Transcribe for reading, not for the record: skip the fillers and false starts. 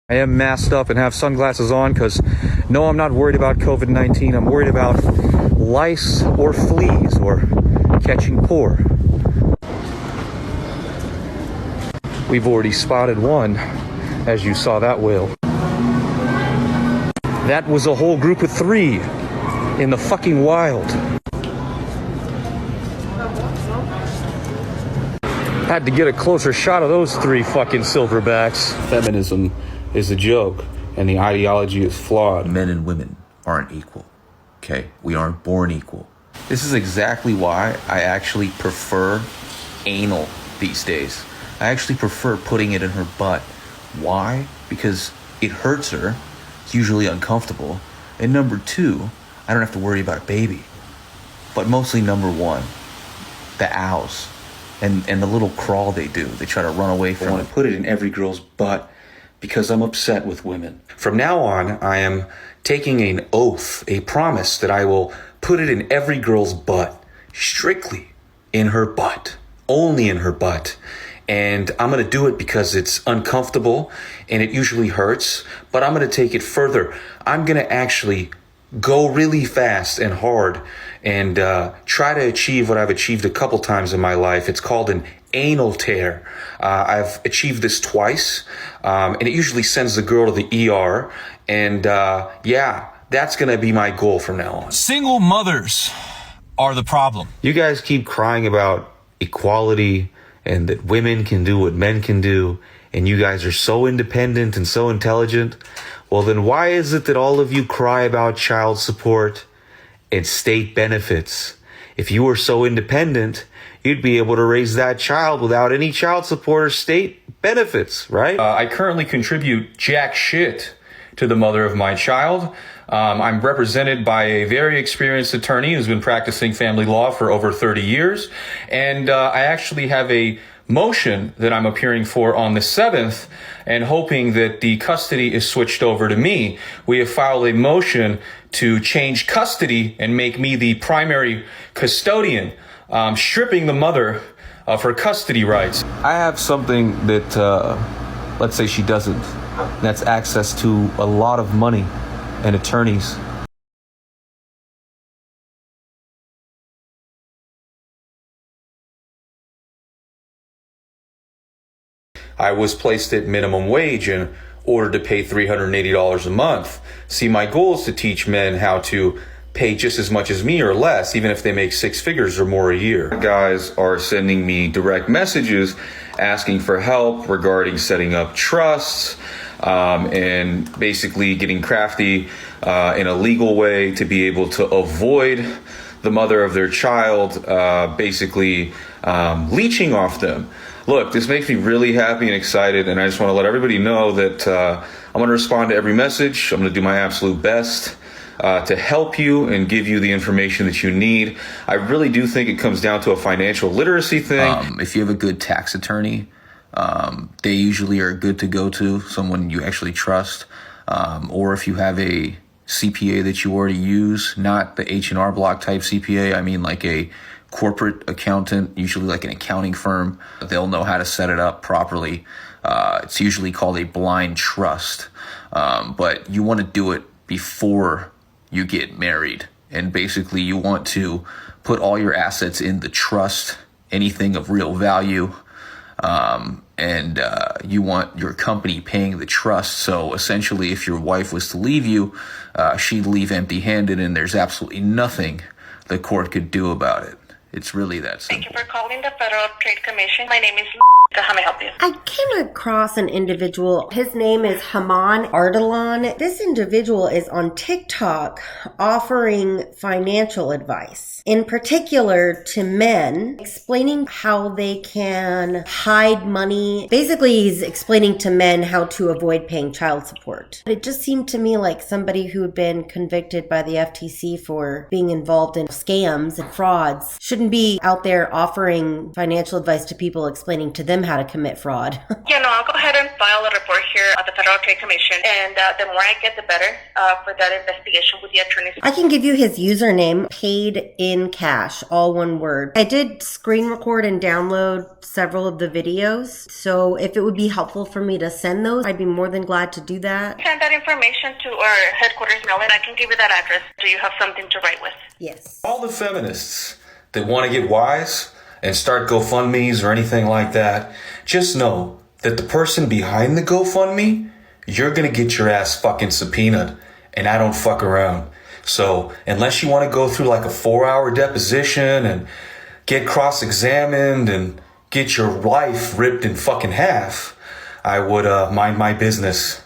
I am masked up and have sunglasses on because, no, I'm not worried about COVID-19. I'm worried about lice or fleas or catching poor. We've already spotted one, as you saw that whale. That was a whole group of 3 in the fucking wild. Had to get a closer shot of those 3 fucking silverbacks. Feminism is a joke, and the ideology is flawed. Men and women aren't equal, okay? We aren't born equal. This is exactly why I actually prefer anal these days. I actually prefer putting it in her butt. Why? Because it hurts her. It's usually uncomfortable. And number 2, I don't have to worry about a baby. But mostly number 1, the owls and the little crawl they do. They try to run away from it. I want to put it in every girl's butt because I'm upset with women. From now on, I am taking an oath, a promise that I will put it in every girl's butt, strictly in her butt, only in her butt. And I'm going to do it because it's uncomfortable and it usually hurts, but I'm going to take it further. I'm going to actually go really fast and hard and try to achieve what I've achieved a couple times in my life. It's called an anal tear. I've achieved this twice, and it usually sends the girl to the ER. And yeah, that's going to be my goal from now on. Single mothers are the problem. You guys keep crying about equality and that women can do what men can do, and you guys are so independent and so intelligent. Well, then why is it that all of you cry about child support and state benefits? If you were so independent, you'd be able to raise that child without any child support or state benefits, right? I currently contribute jack shit to the mother of my child. I'm represented by a very experienced attorney who's been practicing family law for over 30 years. And I actually have a motion that I'm appearing for on the 7th and hoping that the custody is switched over to me. We have filed a motion to change custody and make me the primary custodian, stripping the mother of her custody rights. I have something that, let's say she doesn't. That's access to a lot of money and attorneys. I was placed at minimum wage in order to pay $380 a month. See, my goal is to teach men how to pay just as much as me or less, even if they make 6 figures or more a year. Guys are sending me direct messages asking for help regarding setting up trusts, and basically getting crafty in a legal way to be able to avoid the mother of their child basically leeching off them. Look, this makes me really happy and excited, and I just want to let everybody know that I'm going to respond to every message. I'm going to do my absolute best to help you and give you the information that you need. I really do think it comes down to a financial literacy thing. If you have a good tax attorney, they usually are good to go to, someone you actually trust. Or if you have a CPA that you already use, not the H&R Block type CPA, I mean like a corporate accountant, usually like an accounting firm. They'll know how to set it up properly. It's usually called a blind trust. But you want to do it before you get married. And basically you want to put all your assets in the trust, anything of real value. And you want your company paying the trust. So essentially, if your wife was to leave you, she'd leave empty-handed, and there's absolutely nothing the court could do about it. It's really that simple. Thank you for calling the Federal Trade Commission. My name is how may I help you? I came across an individual. His name is Homan Ardalan. This individual is on TikTok offering financial advice, in particular to men, explaining how they can hide money. Basically, he's explaining to men how to avoid paying child support. It just seemed to me like somebody who had been convicted by the FTC for being involved in scams and frauds shouldn't be out there offering financial advice to people, explaining to them how to commit fraud. Yeah, no, I'll go ahead and file a report here at the Federal Trade Commission, and the more I get, the better for that investigation with the attorneys. I can give you his username, paid in cash, all one word. I did screen record and download several of the videos, so if it would be helpful for me to send those, I'd be more than glad to do that. Send that information to our headquarters mail, and I can give you that address so you have something to write with. Yes. All the feminists that want to get wise and start GoFundMes or anything like that, just know that the person behind the GoFundMe, you're going to get your ass fucking subpoenaed, and I don't fuck around. So unless you want to go through like a 4-hour deposition and get cross-examined and get your life ripped in fucking half, I would mind my business.